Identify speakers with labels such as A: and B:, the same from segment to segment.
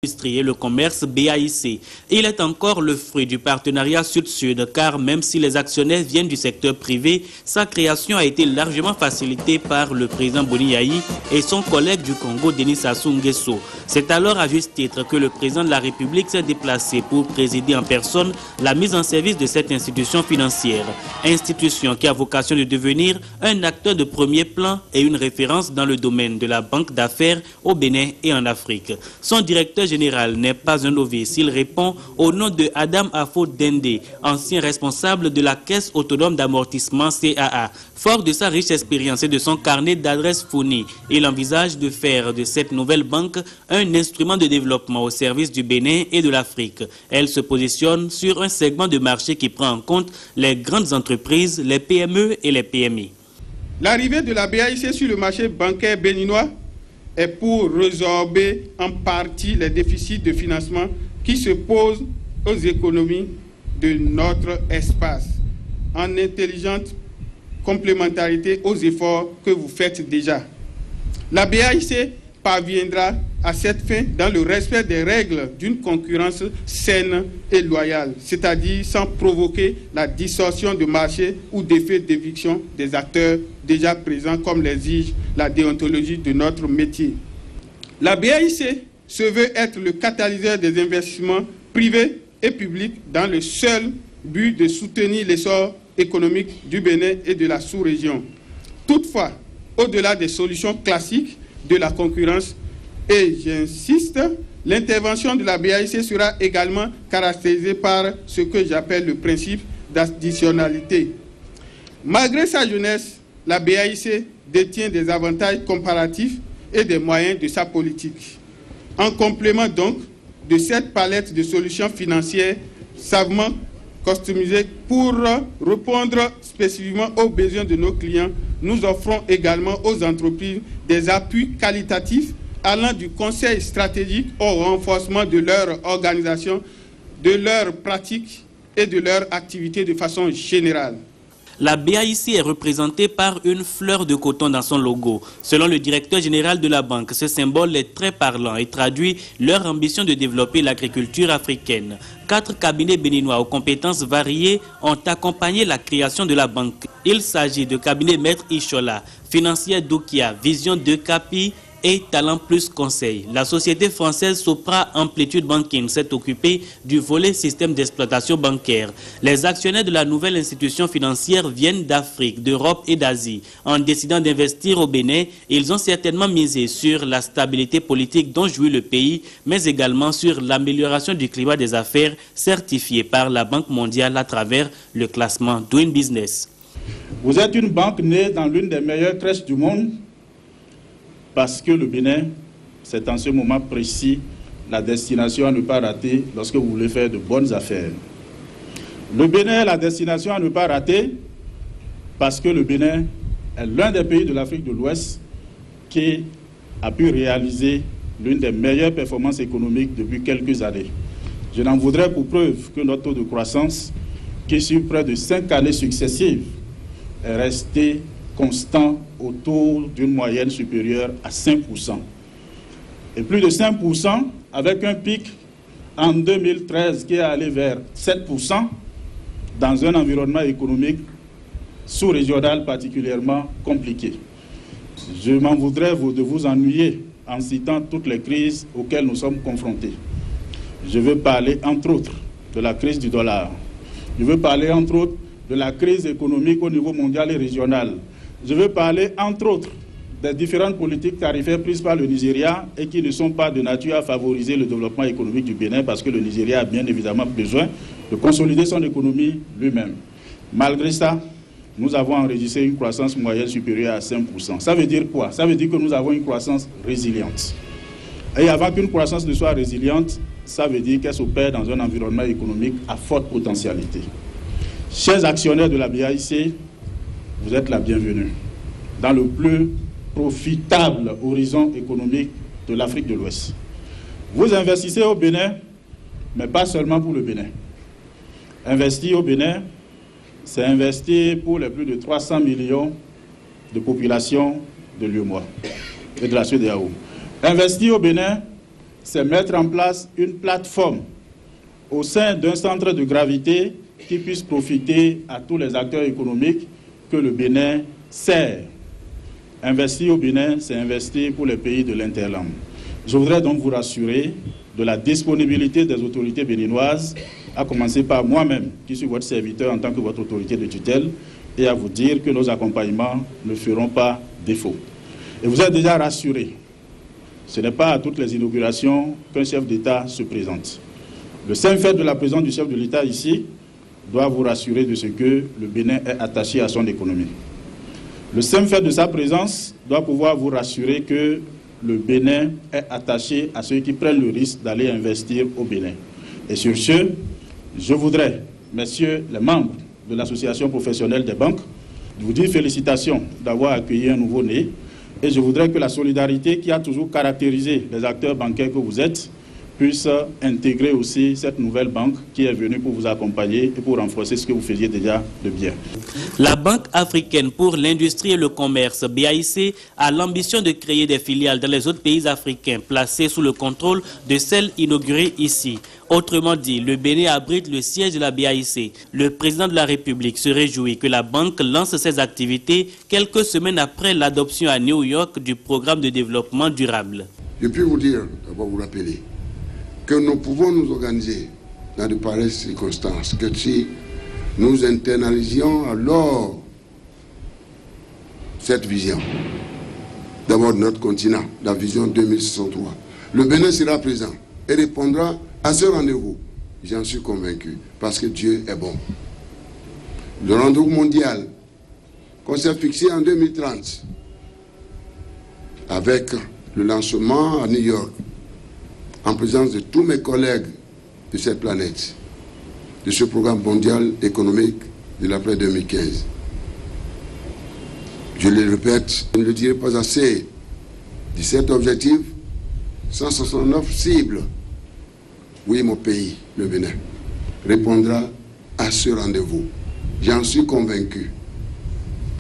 A: l'industrie et le commerce BAIC. Il est encore le fruit du partenariat Sud-Sud car même si les actionnaires viennent du secteur privé, sa création a été largement facilitée par le président Boni Yayi et son collègue du Congo Denis Sassou Nguesso. C'est alors à juste titre que le président de la République s'est déplacé pour présider en personne la mise en service de cette institution financière. Institution qui a vocation de devenir un acteur de premier plan et une référence dans le domaine de la banque d'affaires au Bénin et en Afrique. Son directeur général n'est pas un novice. Il répond au nom de Adam Afo Dende, ancien responsable de la Caisse autonome d'amortissement CAA. Fort de sa riche expérience et de son carnet d'adresses fournies, il envisage de faire de cette nouvelle banque un instrument de développement au service du Bénin et de l'Afrique. Elle se positionne sur un segment de marché qui prend en compte les grandes entreprises, les PME et les PMI.
B: L'arrivée de la BAIC sur le marché bancaire béninois est pour résorber en partie les déficits de financement qui se posent aux économies de notre espace, en intelligente complémentarité aux efforts que vous faites déjà. La BAIC parviendra à cette fin dans le respect des règles d'une concurrence saine et loyale, c'est-à-dire sans provoquer la distorsion de marché ou d'effet d'éviction des acteurs déjà présents comme l'exige la déontologie de notre métier. La BAIC se veut être le catalyseur des investissements privés et publics dans le seul but de soutenir l'essor économique du Bénin et de la sous-région. Toutefois, au-delà des solutions classiques de la concurrence, et j'insiste, l'intervention de la BAIC sera également caractérisée par ce que j'appelle le principe d'additionnalité. Malgré sa jeunesse, la BAIC détient des avantages comparatifs et des moyens de sa politique. En complément donc de cette palette de solutions financières savamment customisées pour répondre spécifiquement aux besoins de nos clients, nous offrons également aux entreprises des appuis qualitatifs allant du conseil stratégique au renforcement de leur organisation, de leurs pratiques et de leur activité de façon générale.
A: La BAIC est représentée par une fleur de coton dans son logo. Selon le directeur général de la banque, ce symbole est très parlant et traduit leur ambition de développer l'agriculture africaine. 4 cabinets béninois aux compétences variées ont accompagné la création de la banque. Il s'agit de cabinet Maître Ishola, financière Doukia, Vision de Capi et Talent Plus Conseil. La société française Sopra Amplitude Banking s'est occupée du volet système d'exploitation bancaire. Les actionnaires de la nouvelle institution financière viennent d'Afrique, d'Europe et d'Asie. En décidant d'investir au Bénin, ils ont certainement misé sur la stabilité politique dont jouit le pays, mais également sur l'amélioration du climat des affaires certifié par la Banque mondiale à travers le classement Doing Business.
C: Vous êtes une banque née dans l'une des meilleures crèches du monde, parce que le Bénin, c'est en ce moment précis la destination à ne pas rater lorsque vous voulez faire de bonnes affaires. Le Bénin est la destination à ne pas rater parce que le Bénin est l'un des pays de l'Afrique de l'Ouest qui a pu réaliser l'une des meilleures performances économiques depuis quelques années. Je n'en voudrais pour preuve que notre taux de croissance, qui sur près de 5 années successives, est resté constant autour d'une moyenne supérieure à 5%. Et plus de 5% avec un pic en 2013 qui est allé vers 7% dans un environnement économique sous-régional particulièrement compliqué. Je m'en voudrais de vous ennuyer en citant toutes les crises auxquelles nous sommes confrontés. Je veux parler entre autres de la crise du dollar. Je veux parler entre autres de la crise économique au niveau mondial et régional. Je veux parler, entre autres, des différentes politiques tarifaires prises par le Nigeria et qui ne sont pas de nature à favoriser le développement économique du Bénin parce que le Nigeria a bien évidemment besoin de consolider son économie lui-même. Malgré ça, nous avons enregistré une croissance moyenne supérieure à 5%. Ça veut dire quoi? Ça veut dire que nous avons une croissance résiliente. Et avant qu'une croissance ne soit résiliente, ça veut dire qu'elle s'opère dans un environnement économique à forte potentialité. Chers actionnaires de la BAIC, vous êtes la bienvenue dans le plus profitable horizon économique de l'Afrique de l'Ouest. Vous investissez au Bénin, mais pas seulement pour le Bénin. Investir au Bénin, c'est investir pour les plus de 300 millions de population de l'UEMOA et de la CEDEAO. Investir au Bénin, c'est mettre en place une plateforme au sein d'un centre de gravité qui puisse profiter à tous les acteurs économiques que le Bénin sert. Investir au Bénin, c'est investir pour les pays de l'interland. Je voudrais donc vous rassurer de la disponibilité des autorités béninoises, à commencer par moi-même, qui suis votre serviteur en tant que votre autorité de tutelle, et à vous dire que nos accompagnements ne feront pas défaut. Et vous êtes déjà rassurés. Ce n'est pas à toutes les inaugurations qu'un chef d'État se présente. Le simple fait de la présence du chef de l'État ici doit vous rassurer de ce que le Bénin est attaché à son économie. Le simple fait de sa présence doit pouvoir vous rassurer que le Bénin est attaché à ceux qui prennent le risque d'aller investir au Bénin. Et sur ce, je voudrais, messieurs les membres de l'association professionnelle des banques, vous dire félicitations d'avoir accueilli un nouveau-né. Et je voudrais que la solidarité qui a toujours caractérisé les acteurs bancaires que vous êtes puisse intégrer aussi cette nouvelle banque qui est venue pour vous accompagner et pour renforcer ce que vous faisiez déjà de bien.
A: La Banque africaine pour l'industrie et le commerce, BAIC, a l'ambition de créer des filiales dans les autres pays africains placés sous le contrôle de celles inaugurées ici. Autrement dit, le Bénin abrite le siège de la BAIC. Le président de la République se réjouit que la banque lance ses activités quelques semaines après l'adoption à New York du programme de développement durable.
D: Je puis vous dire, d'abord vous rappeler, que nous pouvons nous organiser dans de pareilles circonstances, que si nous internalisions alors cette vision, d'abord de notre continent, la vision 2063, le Bénin sera présent et répondra à ce rendez-vous. J'en suis convaincu, parce que Dieu est bon. Le rendez-vous mondial qu'on s'est fixé en 2030, avec le lancement à New York, en présence de tous mes collègues de cette planète, de ce programme mondial économique de l'après 2015. Je le répète, je ne le dirai pas assez, 17 objectifs, 169 cibles. Oui, mon pays, le Bénin, répondra à ce rendez-vous. J'en suis convaincu,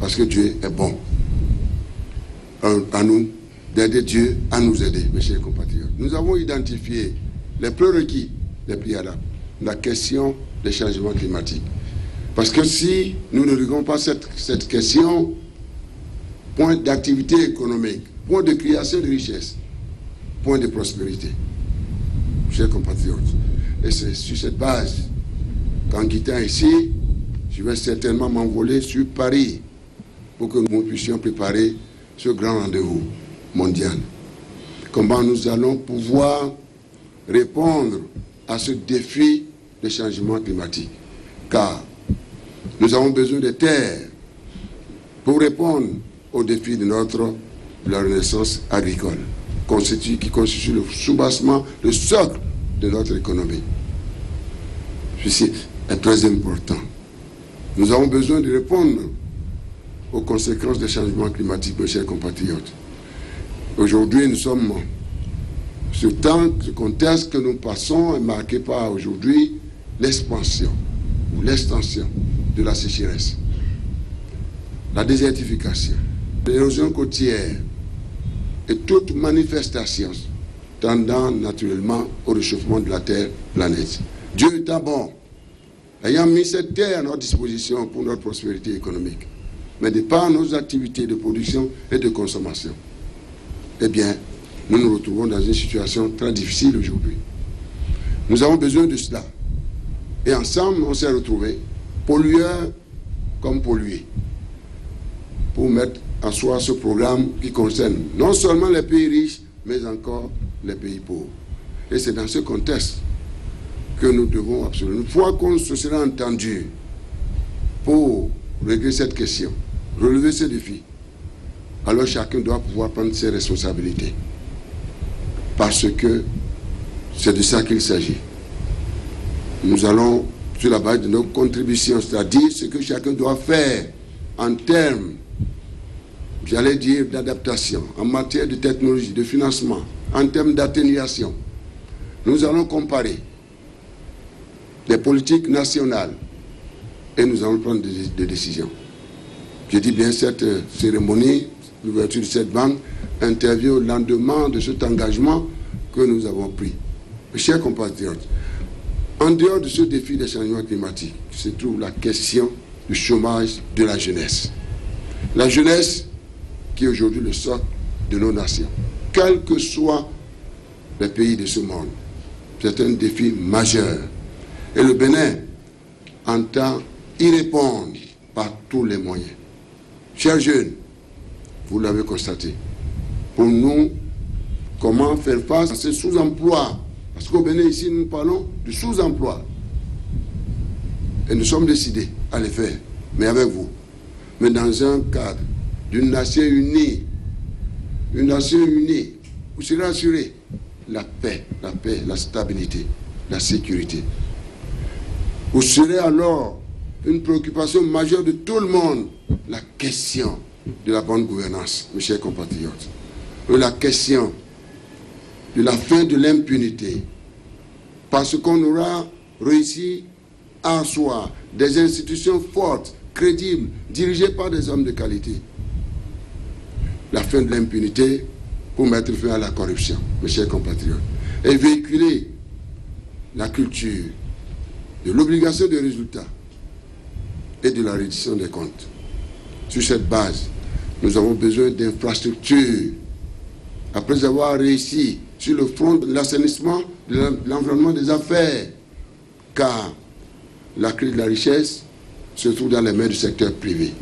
D: parce que Dieu est bon. À nous d'aider Dieu à nous aider, mes chers compatriotes. Nous avons identifié les prérequis, les préalables, la question des changements climatiques. Parce que si nous ne réglons pas cette question, point d'activité économique, point de création de richesse, point de prospérité, chers compatriotes. Et c'est sur cette base qu'en quittant ici, je vais certainement m'envoler sur Paris pour que nous puissions préparer ce grand rendez-vous mondial. Comment nous allons pouvoir répondre à ce défi de changement climatique. Car nous avons besoin de terres pour répondre au défi de la renaissance agricole, qui constitue le soubassement, le socle de notre économie. Ceci est très important. Nous avons besoin de répondre aux conséquences des changements climatiques, mes chers compatriotes. Aujourd'hui, nous sommes... Ce contexte que nous passons est marqué par aujourd'hui l'expansion ou l'extension de la sécheresse, la désertification, l'érosion côtière et toute manifestation tendant naturellement au réchauffement de la Terre planète. Dieu est bon, ayant mis cette terre à notre disposition pour notre prospérité économique, mais de par nos activités de production et de consommation, eh bien, nous nous retrouvons dans une situation très difficile aujourd'hui. Nous avons besoin de cela. Et ensemble, on s'est retrouvés, pollueurs comme pollués, pour mettre en soi ce programme qui concerne non seulement les pays riches, mais encore les pays pauvres. Et c'est dans ce contexte que nous devons absolument, une fois qu'on se sera entendu pour régler cette question, relever ce défi, alors chacun doit pouvoir prendre ses responsabilités. Parce que c'est de ça qu'il s'agit. Nous allons, sur la base de nos contributions, c'est-à-dire ce que chacun doit faire en termes, j'allais dire, d'adaptation, en matière de technologie, de financement, en termes d'atténuation. Nous allons comparer les politiques nationales et nous allons prendre des décisions. Je dis bien, cette cérémonie, l'ouverture de cette banque, intervient au lendemain de cet engagement que nous avons pris. Mes chers compatriotes, en dehors de ce défi des changements climatiques, se trouve la question du chômage de la jeunesse. La jeunesse qui est aujourd'hui le socle de nos nations, quels que soient les pays de ce monde. C'est un défi majeur. Et le Bénin entend y répondre par tous les moyens. Chers jeunes, vous l'avez constaté, pour nous, comment faire face à ce sous-emploi? Parce qu'au Bénin, ici, nous parlons du sous-emploi. Et nous sommes décidés à le faire, mais avec vous. Mais dans un cadre d'une nation unie, une nation unie, vous serez assuré la paix, la stabilité, la sécurité. Vous serez alors une préoccupation majeure de tout le monde, la question de la bonne gouvernance, mes chers compatriotes. La question de la fin de l'impunité. Parce qu'on aura réussi à asseoir des institutions fortes, crédibles, dirigées par des hommes de qualité. La fin de l'impunité pour mettre fin à la corruption, mes chers compatriotes. Et véhiculer la culture de l'obligation de résultats et de la reddition des comptes. Sur cette base, nous avons besoin d'infrastructures. Après avoir réussi sur le front de l'assainissement, de l'environnement des affaires, car la clé de la richesse se trouve dans les mains du secteur privé,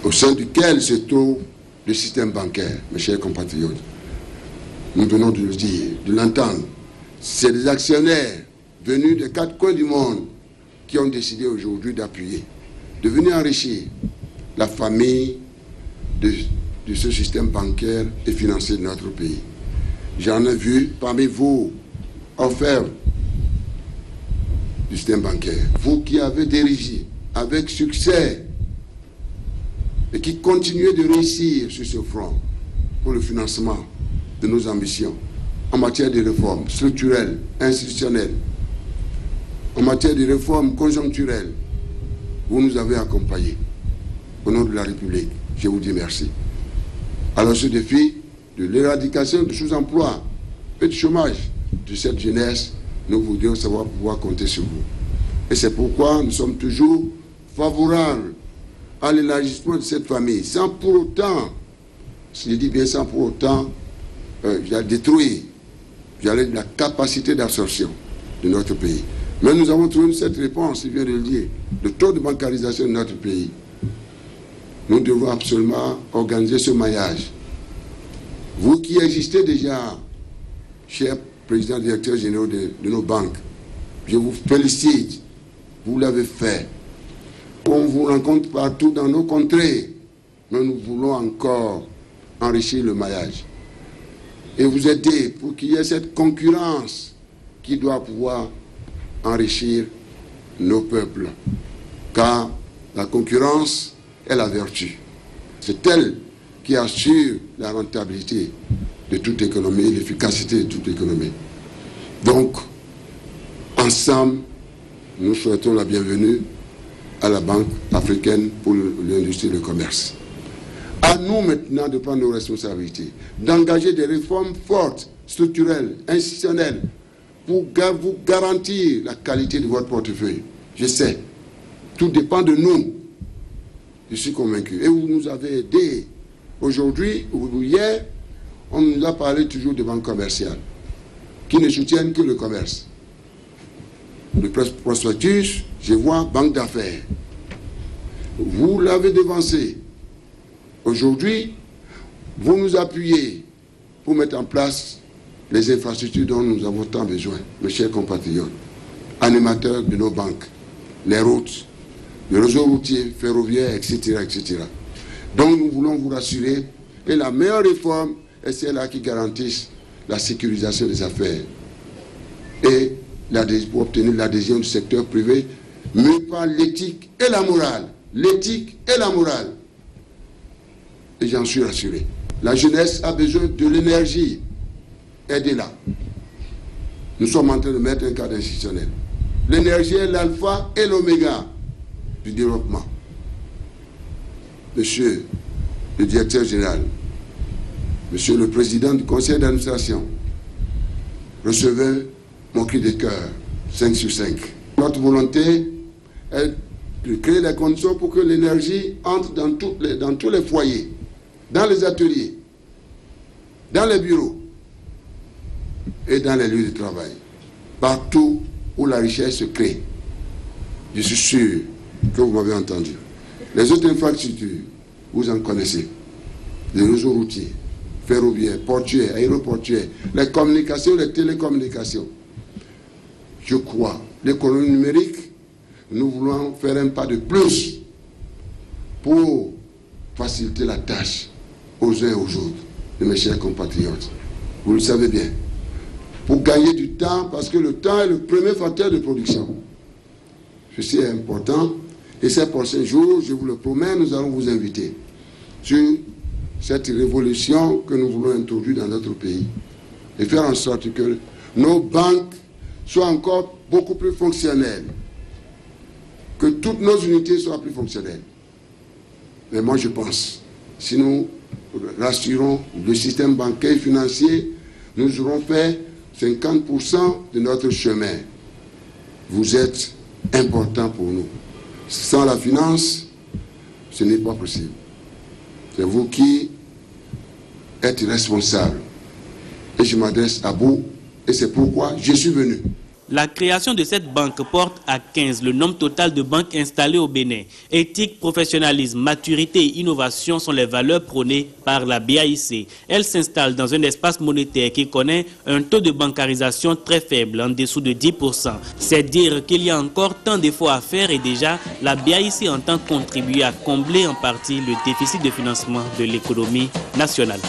D: au sein duquel se trouve le système bancaire, mes chers compatriotes. Nous venons de le dire, de l'entendre. C'est des actionnaires venus des quatre coins du monde qui ont décidé aujourd'hui d'appuyer, de venir enrichir la famille de ce système bancaire et financier de notre pays. J'en ai vu parmi vous, orfèvres du système bancaire, vous qui avez dirigé avec succès et qui continuez de réussir sur ce front pour le financement de nos ambitions en matière de réformes structurelles, institutionnelles, en matière de réformes conjoncturelles. Vous nous avez accompagnés. Au nom de la République, je vous dis merci. Alors ce défi de l'éradication du sous-emploi et du chômage de cette jeunesse, nous voudrions savoir pouvoir compter sur vous. Et c'est pourquoi nous sommes toujours favorables à l'élargissement de cette famille, sans pour autant, je dis bien sans pour autant, détruire la capacité d'absorption de notre pays. Mais nous avons trouvé cette réponse, il vient de le dire, le taux de bancarisation de notre pays. Nous devons absolument organiser ce maillage. Vous qui existez déjà, cher président directeur général de nos banques, je vous félicite, vous l'avez fait. On vous rencontre partout dans nos contrées, mais nous voulons encore enrichir le maillage et vous aider pour qu'il y ait cette concurrence qui doit pouvoir enrichir nos peuples. Car la concurrence est la vertu. C'est elle qui assure la rentabilité de toute économie, l'efficacité de toute économie. Donc, ensemble, nous souhaitons la bienvenue à la Banque africaine pour l'industrie et le commerce. À nous maintenant de prendre nos responsabilités, d'engager des réformes fortes, structurelles, institutionnelles, pour vous garantir la qualité de votre portefeuille. Je sais, tout dépend de nous. Je suis convaincu. Et vous nous avez aidés. Aujourd'hui, ou hier, on nous a parlé toujours de banques commerciales, qui ne soutiennent que le commerce. Le prospectus, je vois banque d'affaires. Vous l'avez devancé. Aujourd'hui, vous nous appuyez pour mettre en place les infrastructures dont nous avons tant besoin, mes chers compatriotes, animateurs de nos banques, les routes, le réseau routier, ferroviaire, etc., etc. Donc nous voulons vous rassurer, et la meilleure réforme est celle-là qui garantisse la sécurisation des affaires et pour obtenir l'adhésion du secteur privé, mais par l'éthique et la morale. L'éthique et la morale. Et j'en suis rassuré. La jeunesse a besoin de l'énergie. Aidez-la. Nous sommes en train de mettre un cadre institutionnel. L'énergie est l'alpha et l'oméga du développement. Monsieur le directeur général, Monsieur le Président du Conseil d'administration, recevez mon cri de cœur, 5 sur 5. Notre volonté est de créer les conditions pour que l'énergie entre dans tous les foyers, dans les ateliers, dans les bureaux et dans les lieux de travail. Partout où la richesse se crée. Je suis sûr que vous m'avez entendu. Les autres infrastructures, vous en connaissez. Les réseaux routiers, ferroviaires, portuaires, aéroportuaires, les communications, les télécommunications. Je crois, l'économie numérique, nous voulons faire un pas de plus pour faciliter la tâche aux uns et aux autres de mes chers compatriotes. Vous le savez bien. Pour gagner du temps, parce que le temps est le premier facteur de production. Ceci est important. Et ces prochains jours, je vous le promets, nous allons vous inviter sur cette révolution que nous voulons introduire dans notre pays et faire en sorte que nos banques soient encore beaucoup plus fonctionnelles, que toutes nos unités soient plus fonctionnelles. Mais moi je pense, si nous rassurons le système bancaire et financier, nous aurons fait 50% de notre chemin. Vous êtes important pour nous. Sans la finance, ce n'est pas possible. C'est vous qui êtes responsable. Et je m'adresse à vous, et c'est pourquoi je suis venu.
A: La création de cette banque porte à 15 le nombre total de banques installées au Bénin. Éthique, professionnalisme, maturité et innovation sont les valeurs prônées par la BAIC. Elle s'installe dans un espace monétaire qui connaît un taux de bancarisation très faible, en dessous de 10%. C'est dire qu'il y a encore tant d'efforts à faire et déjà, la BAIC entend contribuer à combler en partie le déficit de financement de l'économie nationale.